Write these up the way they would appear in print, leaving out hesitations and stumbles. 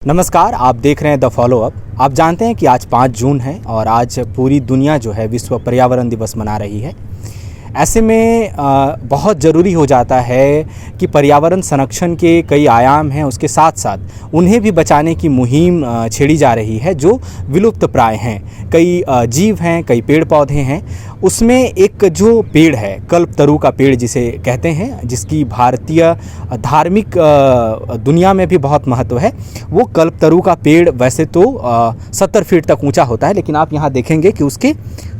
नमस्कार, आप देख रहे हैं द फॉलो अप। आप जानते हैं कि आज 5 जून है और आज पूरी दुनिया जो है विश्व पर्यावरण दिवस मना रही है। ऐसे में बहुत ज़रूरी हो जाता है कि पर्यावरण संरक्षण के कई आयाम हैं, उसके साथ साथ उन्हें भी बचाने की मुहिम छेड़ी जा रही है जो विलुप्त प्राय हैं। कई जीव हैं, कई पेड़ पौधे हैं। उसमें एक जो पेड़ है कल्पतरू का पेड़ जिसे कहते हैं, जिसकी भारतीय धार्मिक दुनिया में भी बहुत महत्व है, वो कल्पतरू का पेड़ वैसे तो 70 फीट तक ऊंचा होता है, लेकिन आप यहाँ देखेंगे कि उसके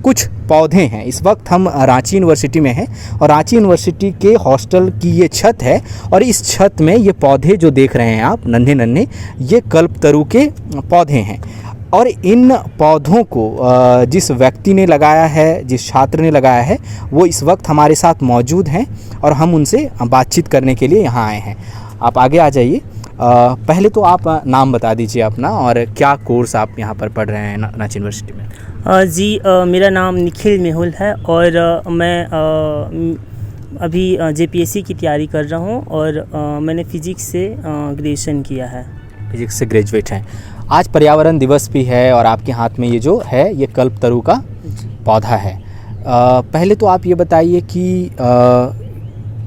कुछ पौधे हैं। इस वक्त हम रांची यूनिवर्सिटी में हैं और रांची यूनिवर्सिटी के हॉस्टल की ये छत है और इस छत में ये पौधे जो देख रहे हैं आप नन्हे नन्हे, ये कल्पतरू के पौधे हैं। और इन पौधों को जिस व्यक्ति ने लगाया है, जिस छात्र ने लगाया है, वो इस वक्त हमारे साथ मौजूद हैं और हम उनसे बातचीत करने के लिए यहाँ आए हैं। आप आगे आ जाइए। पहले तो आप नाम बता दीजिए अपना और क्या कोर्स आप यहाँ पर पढ़ रहे हैं रांची यूनिवर्सिटी में। मेरा नाम निखिल मेहुल है और मैं अभी जेपीएससी की तैयारी कर रहा हूँ और मैंने फ़िज़िक्स से ग्रेजुएशन किया है। फिजिक्स से ग्रेजुएट हैं। आज पर्यावरण दिवस भी है और आपके हाथ में ये जो है ये कल्पतरू का पौधा है। पहले तो आप ये बताइए कि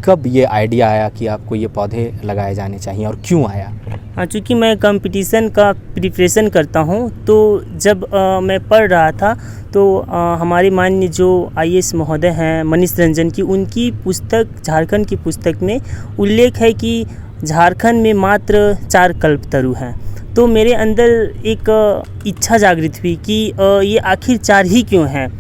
कब ये आइडिया आया कि आपको ये पौधे लगाए जाने चाहिए और क्यों आया? हाँ, चूँकि मैं कंपटीशन का प्रिपरेशन करता हूँ, तो जब मैं पढ़ रहा था तो हमारे माननीय जो आईएएस महोदय हैं मनीष रंजन की, उनकी पुस्तक, झारखंड की पुस्तक में उल्लेख है कि झारखंड में मात्र 4 कल्पतरू हैं। तो मेरे अंदर एक इच्छा जागृत हुई कि ये आखिर 4 ही क्यों हैं।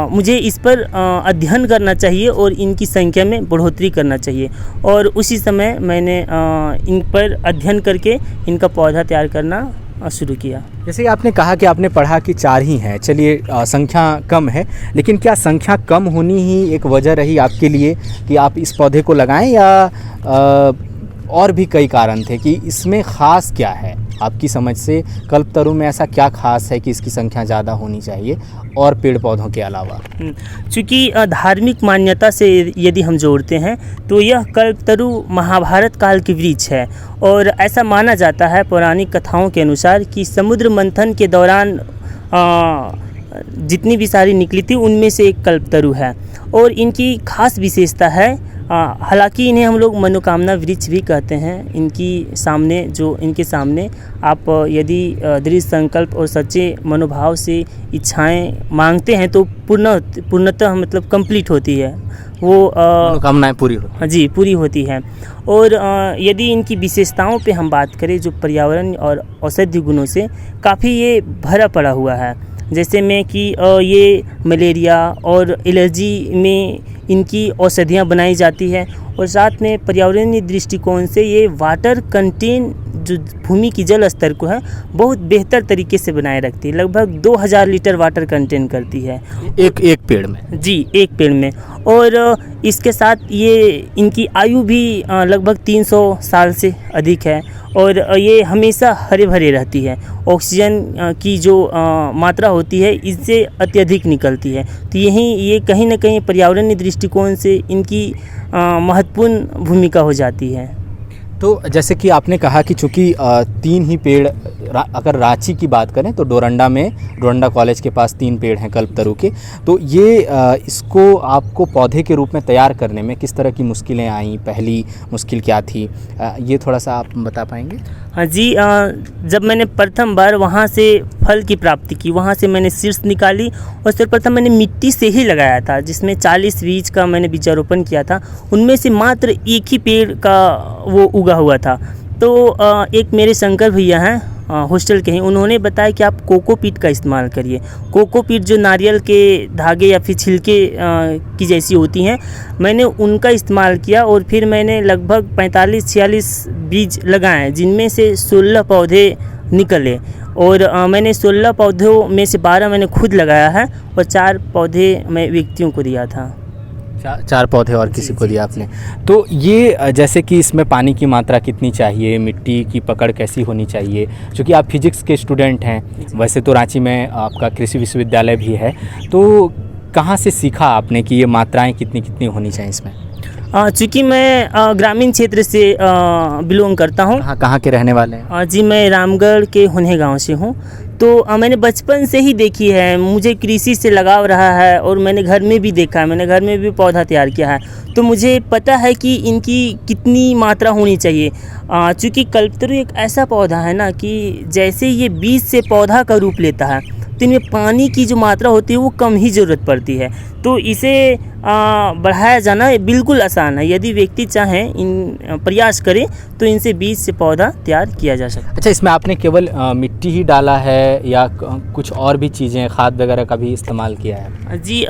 मुझे इस पर अध्ययन करना चाहिए और इनकी संख्या में बढ़ोतरी करना चाहिए, और उसी समय मैंने इन पर अध्ययन करके इनका पौधा तैयार करना शुरू किया। जैसे कि आपने कहा कि आपने पढ़ा कि 4 ही हैं, चलिए संख्या कम है, लेकिन क्या संख्या कम होनी ही एक वजह रही आपके लिए कि आप इस पौधे को लगाएं, या और भी कई कारण थे कि इसमें ख़ास क्या है आपकी समझ से? कल्पतरू में ऐसा क्या खास है कि इसकी संख्या ज़्यादा होनी चाहिए और पेड़ पौधों के अलावा? चूँकि धार्मिक मान्यता से यदि हम जोड़ते हैं तो यह कल्पतरू महाभारत काल की वृक्ष है, और ऐसा माना जाता है पौराणिक कथाओं के अनुसार कि समुद्र मंथन के दौरान जितनी भी सारी निकली थी उनमें से एक कल्पतरू है। और इनकी खास विशेषता है, हालांकि इन्हें हम लोग मनोकामना वृक्ष भी कहते हैं। इनके सामने आप यदि दृढ़ संकल्प और सच्चे मनोभाव से इच्छाएं मांगते हैं तो पूर्णतः मतलब कंप्लीट होती है, वो मनोकामनाएं पूरी होती है। और यदि इनकी विशेषताओं पे हम बात करें, जो पर्यावरण और औषधि गुणों से काफ़ी ये भरा पड़ा हुआ है, जैसे में कि ये मलेरिया और एलर्जी में इनकी औषधियाँ बनाई जाती है, और साथ में पर्यावरणीय दृष्टिकोण से ये वाटर कंटेन जो भूमि की जल स्तर को है बहुत बेहतर तरीके से बनाए रखती है। लगभग 2000 लीटर वाटर कंटेन करती है एक पेड़ में। जी, एक पेड़ में। और इसके साथ ये इनकी आयु भी लगभग 300 साल से अधिक है, और ये हमेशा हरे भरे रहती है। ऑक्सीजन की जो मात्रा होती है इससे अत्यधिक निकलती है, तो ये कहीं ना कहीं पर्यावरणीय दृष्टिकोण से इनकी महत्वपूर्ण भूमिका हो जाती है। तो जैसे कि आपने कहा कि चूँकि 3 ही पेड़, अगर रांची की बात करें तो डोरंडा कॉलेज के पास 3 पेड़ हैं कल्पतरू के, तो ये इसको आपको पौधे के रूप में तैयार करने में किस तरह की मुश्किलें आईं? पहली मुश्किल क्या थी, ये थोड़ा सा आप बता पाएंगे? हाँ जी, जब मैंने प्रथम बार वहाँ से फल की प्राप्ति की, वहाँ से मैंने शीर्ष निकाली और सर्वप्रथम मैंने मिट्टी से ही लगाया था, जिसमें 40 बीज का मैंने बीजारोपण किया था। उनमें से मात्र एक ही पेड़ का वो उगा हुआ था। तो एक मेरे शंकर भैया हैं हॉस्टल के हैं, उन्होंने बताया कि आप कोकोपीट का इस्तेमाल करिए। कोकोपीट जो नारियल के धागे या फिर छिलके की जैसी होती हैं, मैंने उनका इस्तेमाल किया और फिर मैंने लगभग 45-46 बीज लगाए, जिनमें से 16 पौधे निकले। और मैंने 16 पौधों में से 12 मैंने खुद लगाया है और 4 पौधे मैं व्यक्तियों को दिया था। 4 पौधे और किसी को दिया आपने। तो ये जैसे कि इसमें पानी की मात्रा कितनी चाहिए, मिट्टी की पकड़ कैसी होनी चाहिए? क्योंकि आप फिजिक्स के स्टूडेंट हैं, वैसे तो रांची में आपका कृषि विश्वविद्यालय भी है, तो कहाँ से सीखा आपने कि ये मात्राएं कितनी कितनी होनी चाहिए इसमें? चूँकि मैं ग्रामीण क्षेत्र से बिलोंग करता हूँ। कहाँ के रहने वाले हैं? जी, मैं रामगढ़ के हुन्हे गांव से हूँ। तो मैंने बचपन से ही देखी है, मुझे कृषि से लगाव रहा है और मैंने घर में भी देखा है, मैंने घर में भी पौधा तैयार किया है, तो मुझे पता है कि इनकी कितनी मात्रा होनी चाहिए। चूँकि कल्पतरू एक ऐसा पौधा है ना कि जैसे ये बीज से पौधा का रूप लेता है, तो इनमें पानी की जो मात्रा होती है वो कम ही ज़रूरत पड़ती है। तो इसे बढ़ाया जाना बिल्कुल आसान है। यदि व्यक्ति चाहें, इन प्रयास करें, तो इनसे बीज से पौधा तैयार किया जा सकता है। अच्छा, इसमें आपने केवल मिट्टी ही डाला है या कुछ और भी चीज़ें, खाद वगैरह का भी इस्तेमाल किया है? जी,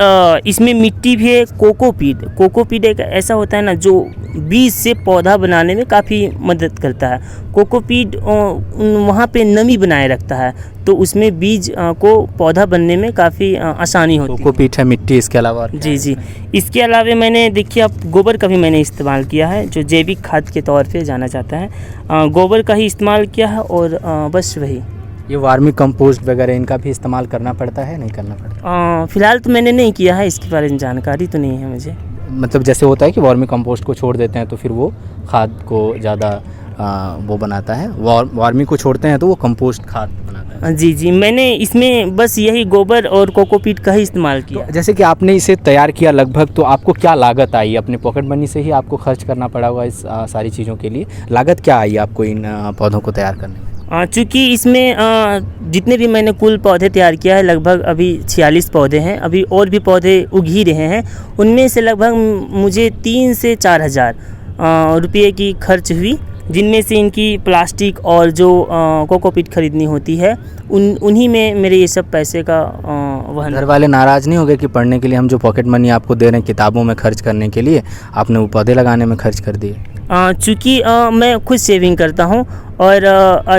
इसमें मिट्टी भी है। कोकोपीट एक ऐसा होता है ना जो बीज से पौधा बनाने में काफ़ी मदद करता है। कोकोपीट वहाँ पे नमी बनाए रखता है, तो उसमें बीज को पौधा बनने में काफ़ी आसानी होती है। कोकोपीट है, मिट्टी, इसके अलावा और क्या जी है? जी, इसके अलावा मैंने देखिए, अब गोबर का भी मैंने इस्तेमाल किया है, जो जैविक खाद के तौर पे जाना जाता है। गोबर का ही इस्तेमाल किया है और बस वही। ये वार्मी कंपोस्ट वगैरह इनका भी इस्तेमाल करना पड़ता है, नहीं करना पड़ता? फ़िलहाल तो मैंने नहीं किया है, इसके बारे में जानकारी तो नहीं है मुझे। मतलब जैसे होता है कि वार्मी कंपोस्ट को छोड़ देते हैं तो फिर वो खाद को ज़्यादा वो बनाता है, वार्मी को छोड़ते हैं तो वो कंपोस्ट खाद बनाता है। जी जी, मैंने इसमें बस यही गोबर और कोकोपीट का ही इस्तेमाल किया। तो जैसे कि आपने इसे तैयार किया लगभग, तो आपको क्या लागत आई? अपने पॉकेट मनी से ही आपको खर्च करना पड़ा होगा इस सारी चीज़ों के लिए। लागत क्या आई आपको इन पौधों को तैयार करने में? चूँकि इसमें जितने भी मैंने कुल पौधे तैयार किया है, लगभग अभी 46 पौधे हैं। अभी और भी पौधे उग ही रहे हैं। उनमें से लगभग मुझे 3 से 4 हज़ार रुपये की खर्च हुई, जिनमें से इनकी प्लास्टिक और जो कोकोपीट खरीदनी होती है, उन्हीं में मेरे ये सब पैसे का वहन। घर वाले नाराज़ नहीं हो गए कि पढ़ने के लिए हम जो पॉकेट मनी आपको दे रहे हैं किताबों में खर्च करने के लिए, आपने वो पौधे लगाने में खर्च कर दिए? चूँकि मैं खुद सेविंग करता हूँ और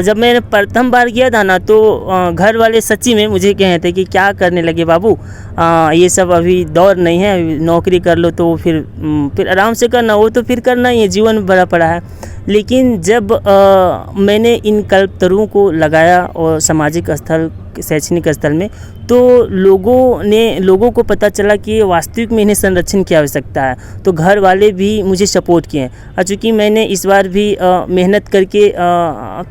जब मैंने प्रथम बार किया था ना, तो घर वाले सच्ची में मुझे कहे थे कि क्या करने लगे बाबू, ये सब अभी दौर नहीं है, अभी नौकरी कर लो तो फिर आराम से करना, वो तो फिर करना ही है, जीवन बड़ा पड़ा है। लेकिन जब मैंने इन कल्पतरुओं को लगाया और सामाजिक स्थल, शैक्षणिक स्थल में, तो लोगों को पता चला कि वास्तविक में इन्हें संरक्षण की आवश्यकता है, तो घर वाले भी मुझे सपोर्ट किए। और चूँकि मैंने इस बार भी मेहनत करके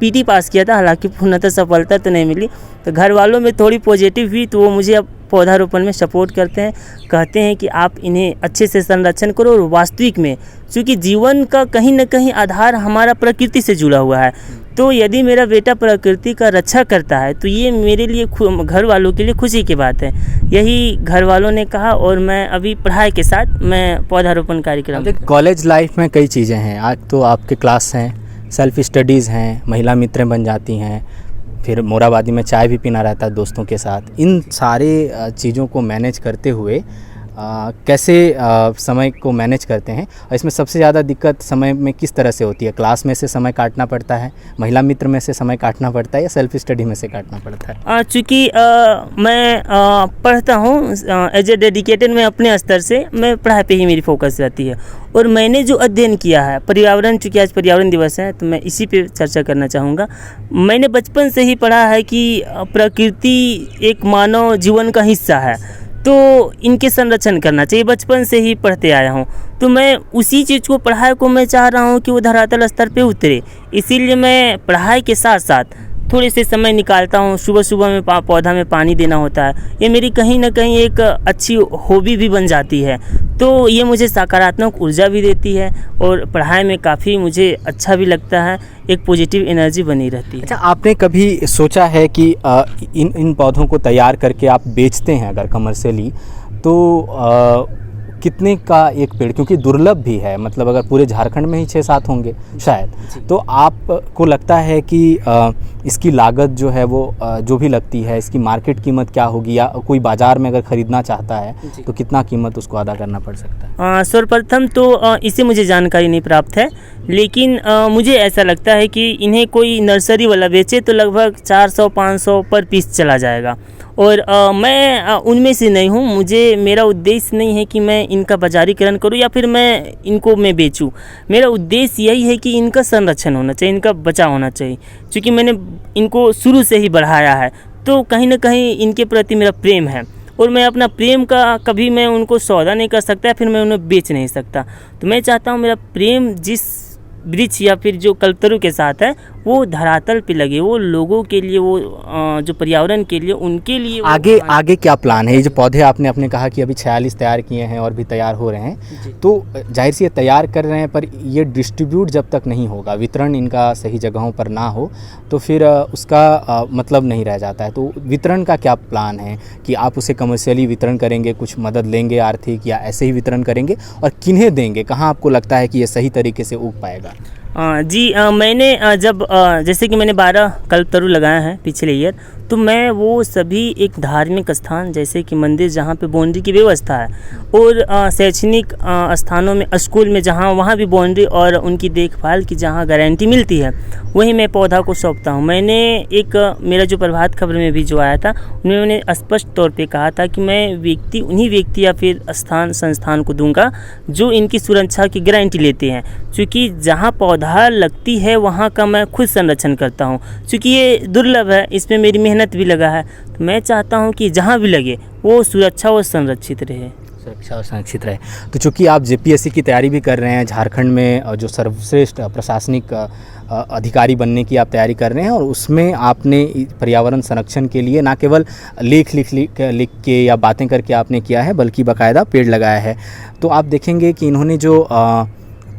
पीटी पास किया था, हालांकि पूर्णतः सफलता तो नहीं मिली, तो घर वालों में थोड़ी पॉजिटिव हुई, तो वो मुझे अब पौधारोपण में सपोर्ट करते हैं, कहते हैं कि आप इन्हें अच्छे से संरक्षण करो। और वास्तविक में चूँकि जीवन का कहीं न कहीं आधार हमारा प्रकृति से जुड़ा हुआ है, तो यदि मेरा बेटा प्रकृति का रक्षा करता है, तो ये मेरे लिए, घर वालों के लिए खुशी की बात है। यही घर वालों ने कहा, और मैं अभी पढ़ाई के साथ मैं पौधारोपण कार्यक्रम। कॉलेज लाइफ में कई चीज़ें हैं। आज तो आपके क्लास हैं, सेल्फ स्टडीज़ हैं, महिला मित्रें बन जाती हैं, फिर मोराबादी में चाय भी पीना रहता है दोस्तों के साथ। इन सारे चीज़ों को मैनेज करते हुए कैसे समय को मैनेज करते हैं, और इसमें सबसे ज़्यादा दिक्कत समय में किस तरह से होती है? क्लास में से समय काटना पड़ता है, महिला मित्र में से समय काटना पड़ता है, या सेल्फ स्टडी में से काटना पड़ता है? चूँकि मैं पढ़ता हूँ एज ए डेडिकेटेड, मैं अपने स्तर से मैं पढ़ाई पे ही मेरी फोकस रहती है। और मैंने जो अध्ययन किया है पर्यावरण, चूँकि आज पर्यावरण दिवस है, तो मैं इसी पे चर्चा करना चाहूँगा। मैंने बचपन से ही पढ़ा है कि प्रकृति एक मानव जीवन का हिस्सा है, तो इनके संरक्षण करना चाहिए। बचपन से ही पढ़ते आया हूँ, तो मैं उसी चीज़ को, पढ़ाई को मैं चाह रहा हूँ कि वो धरातल स्तर पे उतरे। इसीलिए मैं पढ़ाई के साथ साथ थोड़े से समय निकालता हूँ। सुबह सुबह में पौधा में पानी देना होता है, ये मेरी कहीं ना कहीं एक अच्छी हॉबी भी बन जाती है। तो ये मुझे सकारात्मक ऊर्जा भी देती है और पढ़ाई में काफ़ी मुझे अच्छा भी लगता है, एक पॉजिटिव एनर्जी बनी रहती है। अच्छा, आपने कभी सोचा है कि इन पौधों को तैयार करके आप बेचते हैं अगर कमर्शियली, तो कितने का एक पेड़, क्योंकि दुर्लभ भी है, मतलब अगर पूरे झारखंड में ही 6-7 होंगे शायद, तो आपको लगता है कि इसकी लागत जो है वो जो भी लगती है, इसकी मार्केट कीमत क्या होगी, या कोई बाज़ार में अगर ख़रीदना चाहता है तो कितना कीमत उसको अदा करना पड़ सकता है? सर्वप्रथम तो इसे मुझे जानकारी नहीं प्राप्त है, लेकिन मुझे ऐसा लगता है कि इन्हें कोई नर्सरी वाला बेचे तो लगभग 400-500 पर पीस चला जाएगा। और मैं उनमें से नहीं हूँ। मेरा उद्देश्य नहीं है कि मैं इनका बाजारीकरण करूँ या फिर मैं बेचूँ। मेरा उद्देश्य यही है कि इनका संरक्षण होना चाहिए, इनका बचाव होना चाहिए। क्योंकि मैंने इनको शुरू से ही बढ़ाया है, तो कहीं ना कहीं इनके प्रति मेरा प्रेम है। और मैं अपना प्रेम का कभी मैं उनको सौदा नहीं कर सकता, फिर मैं उन्हें बेच नहीं सकता। तो मैं चाहता हूँ मेरा प्रेम जिस वृक्ष या फिर जो कल्पतरू के साथ है वो धरातल पे लगे, वो लोगों के लिए, वो जो पर्यावरण के लिए, उनके लिए। आगे क्या प्लान है? ये जो पौधे आपने अपने कहा कि अभी 46 तैयार किए हैं और भी तैयार हो रहे हैं, तो जाहिर सी ये तैयार कर रहे हैं, पर ये डिस्ट्रीब्यूट जब तक नहीं होगा, वितरण इनका सही जगहों पर ना हो, तो फिर उसका मतलब नहीं रह जाता है। तो वितरण का क्या प्लान है कि आप उसे कमर्शियली वितरण करेंगे, कुछ मदद लेंगे आर्थिक, या ऐसे ही वितरण करेंगे, और किन्हें देंगे? कहाँ आपको लगता है कि ये सही तरीके से उग पाएगा? जी, मैंने जब जैसे कि मैंने 12 कल्पतरू लगाए हैं पिछले ईयर, तो मैं वो सभी एक धार्मिक स्थान जैसे कि मंदिर जहाँ पे बाउंड्री की व्यवस्था है, और शैक्षणिक स्थानों में, स्कूल में जहाँ वहाँ भी बाउंड्री और उनकी देखभाल की जहाँ गारंटी मिलती है, वहीं मैं पौधा को सौंपता हूँ। मैंने एक मेरा जो प्रभात खबर में भी जो आया था, उन्होंने स्पष्ट तौर पे कहा था कि मैं उन्हीं व्यक्ति या फिर संस्थान को दूंगा जो इनकी सुरक्षा की गारंटी लेते हैं, क्योंकि जहाँ पौधा लगती है वहाँ का मैं खुद संरक्षण करता हूँ, क्योंकि ये दुर्लभ है, इसमें मेरी मेहनत भी लगा है। तो मैं चाहता हूँ कि जहाँ भी लगे वो सुरक्षा और संरक्षित रहे। सुरक्षा और संरक्षित रहे। तो चूँकि आप जेपीएससी की तैयारी भी कर रहे हैं, झारखंड में जो सर्वश्रेष्ठ प्रशासनिक अधिकारी बनने की आप तैयारी कर रहे हैं, और उसमें आपने पर्यावरण संरक्षण के लिए ना केवल लिख के या बातें करके आपने किया है, बल्कि बाकायदा पेड़ लगाया है। तो आप देखेंगे कि इन्होंने जो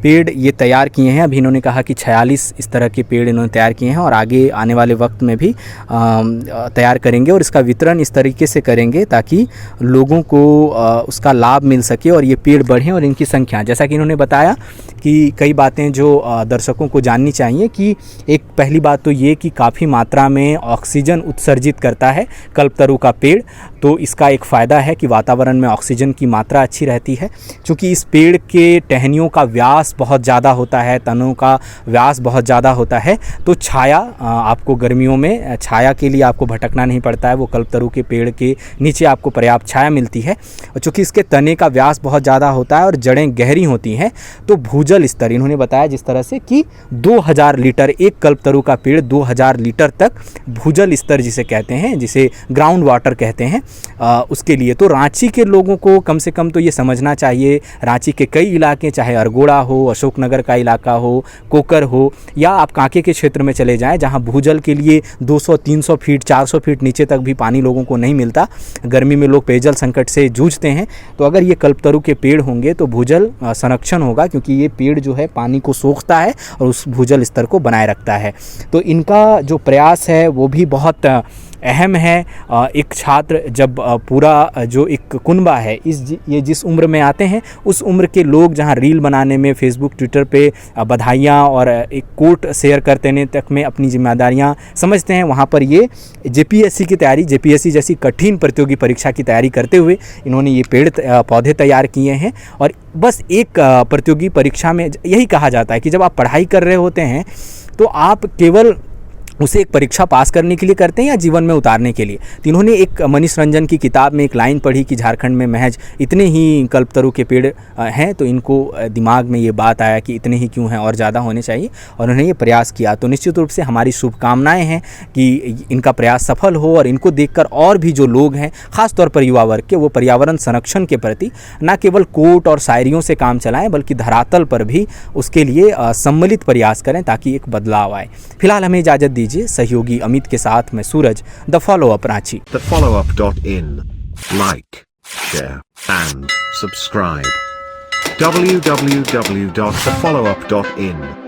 पेड़ ये तैयार किए हैं, अभी इन्होंने कहा कि 46 इस तरह के पेड़ इन्होंने तैयार किए हैं, और आगे आने वाले वक्त में भी तैयार करेंगे, और इसका वितरण इस तरीके से करेंगे ताकि लोगों को उसका लाभ मिल सके और ये पेड़ बढ़ें और इनकी संख्या, जैसा कि इन्होंने बताया कि कई बातें जो दर्शकों को जाननी चाहिए, कि एक पहली बात तो ये कि काफ़ी मात्रा में ऑक्सीजन उत्सर्जित करता है कल्पतरू का पेड़। तो इसका एक फ़ायदा है कि वातावरण में ऑक्सीजन की मात्रा अच्छी रहती है। चूँकि इस पेड़ के टहनियों का व्यास बहुत ज़्यादा होता है, तनों का व्यास बहुत ज़्यादा होता है, तो छाया, आपको गर्मियों में छाया के लिए आपको भटकना नहीं पड़ता है, वो कल्पतरू के पेड़ के नीचे आपको पर्याप्त छाया मिलती है। और चूँकि इसके तने का व्यास बहुत ज़्यादा होता है और जड़ें गहरी होती हैं, तो भूजल स्तर, इन्होंने बताया जिस तरह से कि 2000 लीटर, एक कल्पतरू का पेड़ 2000 लीटर तक भूजल स्तर जिसे कहते हैं, जिसे ग्राउंड वाटर कहते हैं, उसके लिए। तो रांची के लोगों को कम से कम तो ये समझना चाहिए, रांची के कई इलाके, चाहे अरगोड़ा हो, अशोकनगर का इलाका हो, कोकर हो, या आप कांके के क्षेत्र में चले जाएं जहां भूजल के लिए 200-300 फीट 400 फीट नीचे तक भी पानी लोगों को नहीं मिलता, गर्मी में लोग पेयजल संकट से जूझते हैं। तो अगर ये कल्पतरू के पेड़ होंगे तो भूजल संरक्षण होगा, क्योंकि ये पेड़ जो है पानी को सोखता है और उस भूजल स्तर को बनाए रखता है। तो इनका जो प्रयास है वो भी बहुत अहम है। एक छात्र जब पूरा जो एक कुनबा है, ये जिस उम्र में आते हैं, उस उम्र के लोग जहां रील बनाने में, फेसबुक ट्विटर पे बधाइयाँ और एक कोट शेयर करते तक में अपनी जिम्मेदारियां समझते हैं, वहां पर ये जेपीएससी की तैयारी, जेपीएससी जैसी कठिन प्रतियोगी परीक्षा की तैयारी करते हुए इन्होंने ये पेड़ पौधे तैयार किए हैं। और बस एक प्रतियोगी परीक्षा में यही कहा जाता है कि जब आप पढ़ाई कर रहे होते हैं तो आप केवल उसे एक परीक्षा पास करने के लिए करते हैं या जीवन में उतारने के लिए। तो इन्होंने एक मनीष रंजन की किताब में एक लाइन पढ़ी कि झारखंड में महज इतने ही कल्पतरू के पेड़ हैं, तो इनको दिमाग में ये बात आया कि इतने ही क्यों हैं, और ज़्यादा होने चाहिए, और उन्होंने ये प्रयास किया। तो निश्चित रूप से हमारी शुभकामनाएं हैं कि इनका प्रयास सफल हो, और इनको देखकर और भी जो लोग हैं, ख़ासतौर पर युवा वर्ग के, वो पर्यावरण संरक्षण के प्रति न केवल कोट और शायरियों से काम चलाएँ, बल्कि धरातल पर भी उसके लिए सम्मिलित प्रयास करें ताकि एक बदलाव आए। फिलहाल हमें इजाज़त दीजिए। सहयोगी अमित के साथ मैं Suraj, The Follow Up Ranchi. thefollowup.in, like, share and subscribe. www.thefollowup.in